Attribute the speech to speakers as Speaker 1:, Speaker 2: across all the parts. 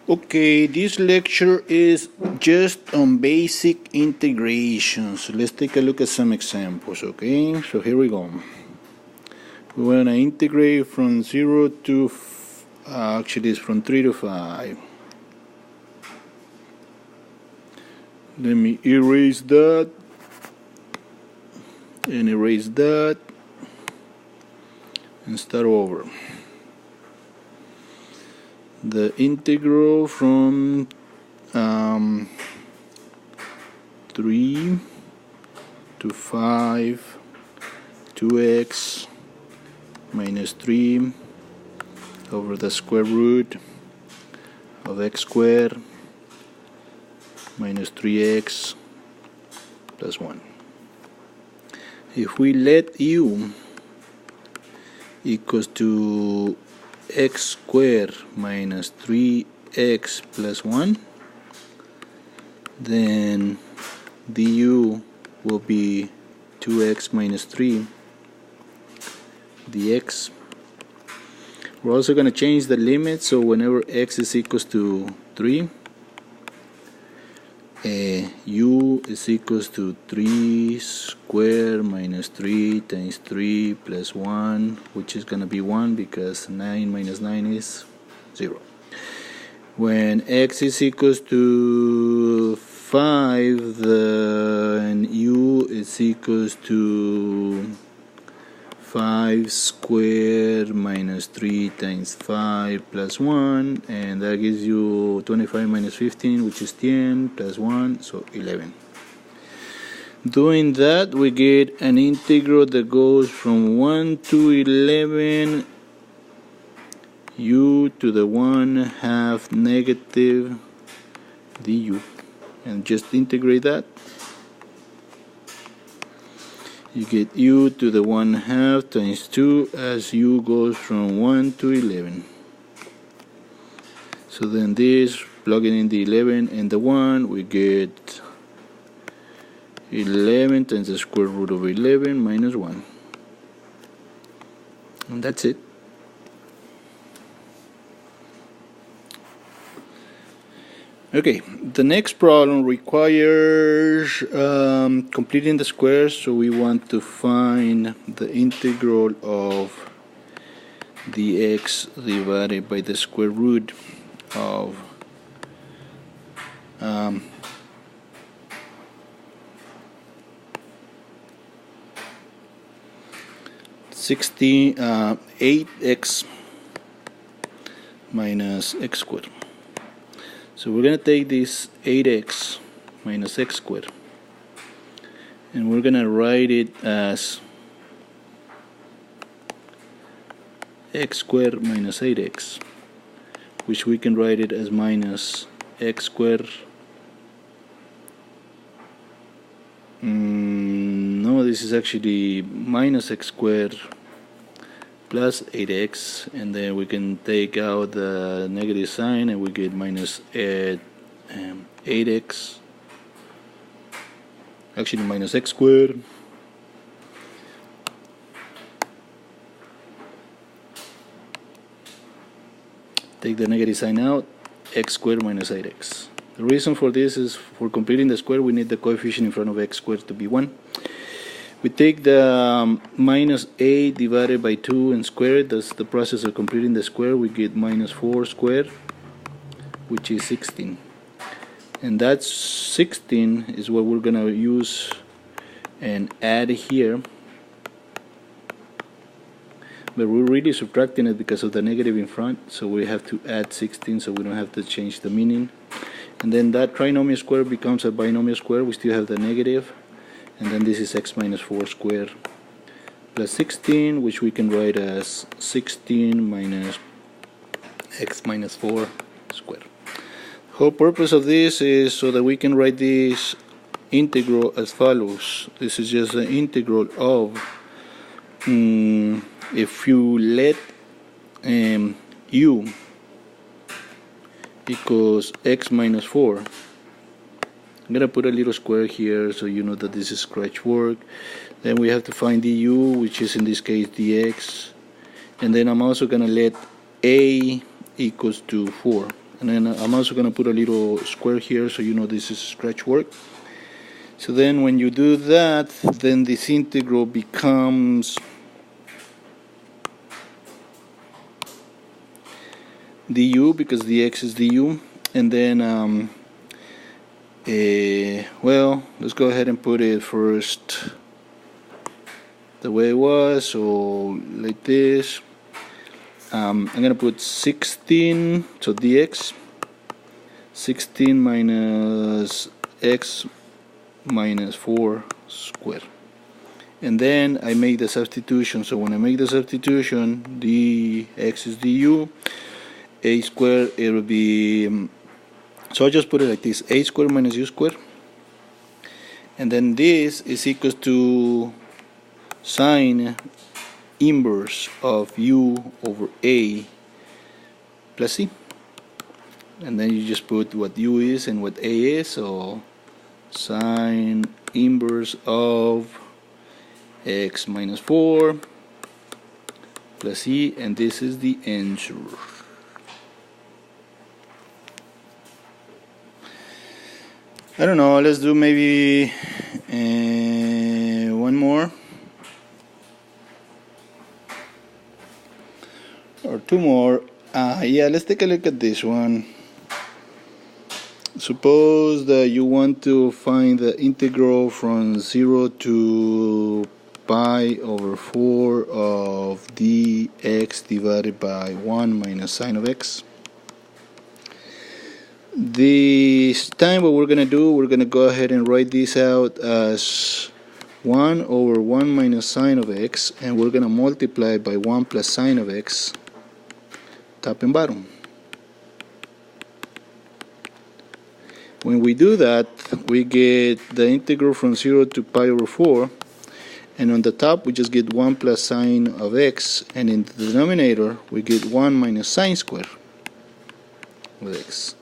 Speaker 1: Okay, this lecture is just on basic integration. So let's take a look at some examples, okay? So here we go. We want to integrate from 0 to, actually it's from 3 to 5. Let me erase that and erase that and start over. The integral from 3 to 5 2x minus 3 over the square root of x squared minus 3x plus 1. If we let u equals to x squared minus 3x plus 1, then du will be 2x minus 3 dx. We're also going to change the limit, so whenever x is equals to 3, u is equals to 3 squared minus 3 times 3 plus 1, which is going to be 1 because 9 minus 9 is 0. When x is equals to 5, then u is equals to 5 squared minus 3 times 5 plus 1, and that gives you 25 minus 15, which is 10 plus 1, so 11. Doing that, we get an integral that goes from 1 to 11 u to the 1/2 negative du, and just integrate that. You get u to the 1/2 times 2 as u goes from 1 to 11. So then this, plugging in the 11 and the 1, we get 11 times the square root of 11 minus 1. And that's it. Okay, the next problem requires completing the squares, so we want to find the integral of dx divided by the square root of 8x minus x squared. So we're going to take this 8x minus x squared and we're going to write it as x squared minus 8x, which we can write it as minus x squared. No, this is actually minus x squared plus 8x, and then we can take out the negative sign and we get minus 8x, actually minus x squared take the negative sign out, x squared minus 8x. The reason for this is for completing the square we need the coefficient in front of x squared to be 1. We take the minus 8 divided by 2 and square it. That's the process of completing the square. We get minus 4 squared, which is 16. And that 16 is what we're going to use and add here. But we're really subtracting it because of the negative in front, so we have to add 16 so we don't have to change the meaning. And then that trinomial square becomes a binomial square. We still have the negative. And then this is x minus 4 squared plus 16, which we can write as 16 minus x minus 4 squared. The whole purpose of this is so that we can write this integral as follows. This is just the integral of, if you let u equals x minus 4, I'm going to put a little square here so you know that this is scratch work. Then we have to find du, which is in this case dx. And then I'm also going to let a equals to 4. and then I'm also going to put a little square here so you know this is scratch work. So then when you do that, then this integral becomes du, because the x is du, and then well, let's go ahead and put it first the way it was, so like this. I'm gonna put 16, so dx 16 minus x minus 4 squared, and then I make the substitution. So when I make the substitution, dx is du, a squared, it will be, so I'll just put it like this, a squared minus u squared, and then this is equals to sine inverse of u over a plus c, and then you just put what u is and what a is, so sine inverse of x minus 4 plus c, and this is the answer. I don't know, let's do maybe one more or two more. Yeah, let's take a look at this one. Suppose that you want to find the integral from 0 to pi over 4 of dx divided by 1 minus sine of x. This time what we're going to do, we're going to go ahead and write this out as 1 over 1 minus sine of x, and we're going to multiply by 1 plus sine of x, top and bottom. When we do that, we get the integral from 0 to pi over 4, and on the top we just get 1 plus sine of x, and in the denominator we get 1 minus sine squared of x.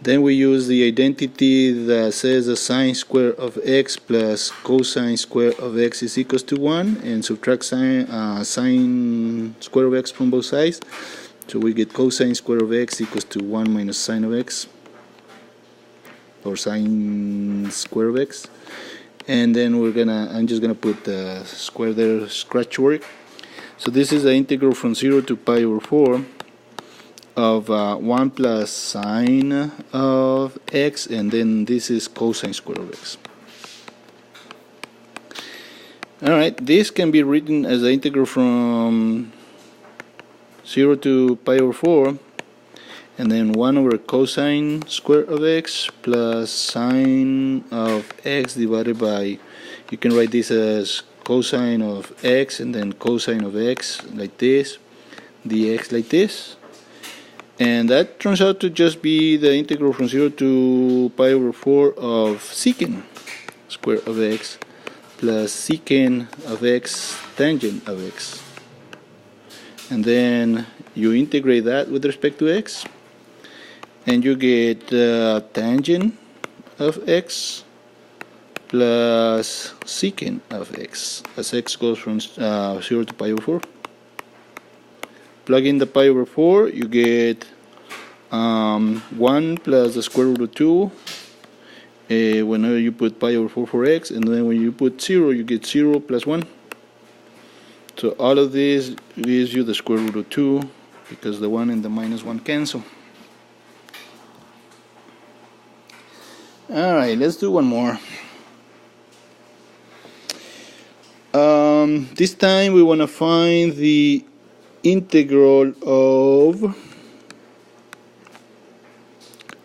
Speaker 1: Then we use the identity that says the sine square of x plus cosine square of x is equals to 1, and subtract sine square of x from both sides. So we get cosine square of x equals to 1 minus sine of x, or sine square of x. And then I'm just gonna put the square there, scratch work. So this is the integral from 0 to pi over 4 of 1 plus sine of x, and then this is cosine square of x. Alright, this can be written as the integral from 0 to pi over 4, and then 1 over cosine square of x plus sine of x divided by, you can write this as cosine of x and then cosine of x like this, dx like this. And that turns out to just be the integral from 0 to pi over 4 of secant square of x plus secant of x tangent of x. And then you integrate that with respect to x, and you get tangent of x plus secant of x, as x goes from 0 to pi over 4. Plug in the pi over 4, you get 1 plus the square root of 2 whenever you put pi over 4 for x, and then when you put 0, you get 0 plus 1. So all of this gives you the square root of 2, because the 1 and the minus 1 cancel. Alright, let's do one more. This time we want to find the integral of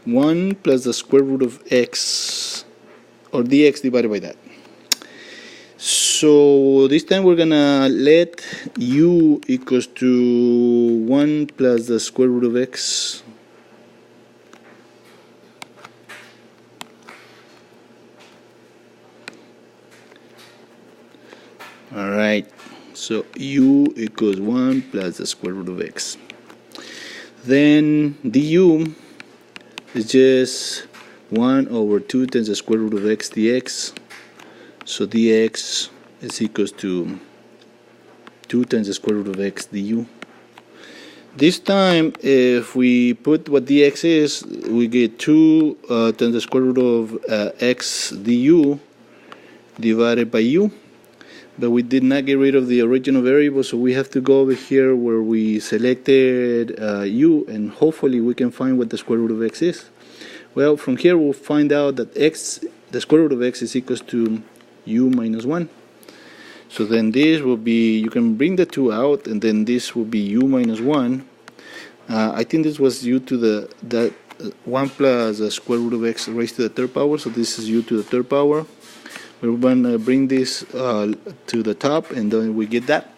Speaker 1: 1 plus the square root of x, or dx divided by that. So this time we're gonna let u equals to 1 plus the square root of x. Alright, so u equals 1 plus the square root of x. Then du is just 1 over 2 times the square root of x dx. So dx is equals to 2 times the square root of x du. This time, if we put what dx is, we get 2 times the square root of x du divided by u. But we did not get rid of the original variable, so we have to go over here where we selected u, and hopefully we can find what the square root of x is. Well, from here we'll find out that x, the square root of x, is equals to u minus 1. So then this will be, you can bring the 2 out, and then this will be u minus 1. I think this was u to the 1 plus the square root of x raised to the third power, so this is u to the third power. We're going to bring this to the top, and then we get that.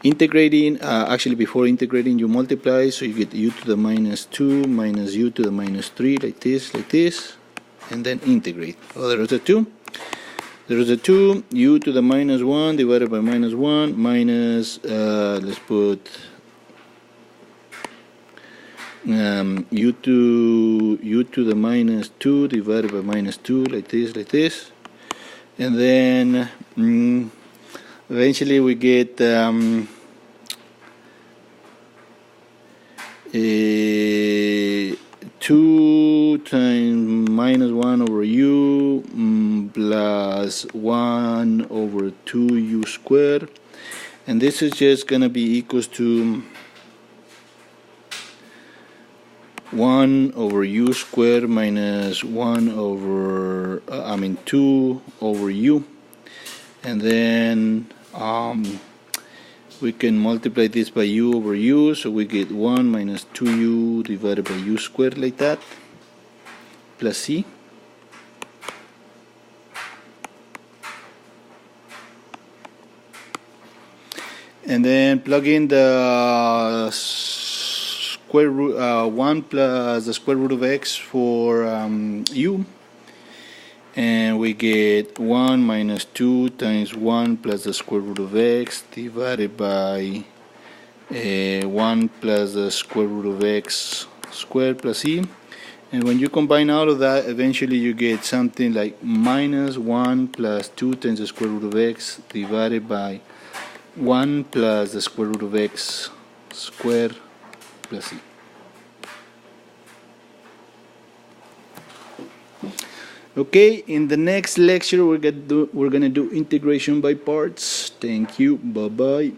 Speaker 1: Integrating, actually before integrating you multiply, so you get u to the minus 2 minus u to the minus 3, like this, and then integrate. Oh, there is a 2. There is a 2, u to the minus 1 divided by minus 1 minus, let's put u to the minus 2 divided by minus 2, like this. And then eventually we get 2 times minus 1 over u plus 1 over 2u squared, and this is just going to be equals to 1 over u squared minus 1 over 2 over u, and then we can multiply this by u over u, so we get 1 minus 2u divided by u squared, like that, plus c. And then plug in the square root 1 plus the square root of x for u, and we get 1 minus 2 times 1 plus the square root of x divided by 1 plus the square root of x squared plus c. And when you combine all of that, eventually you get something like minus 1 plus 2 times the square root of x divided by 1 plus the square root of x squared plus c. Okay, in the next lecture we're gonna do integration by parts. Thank you. Bye bye.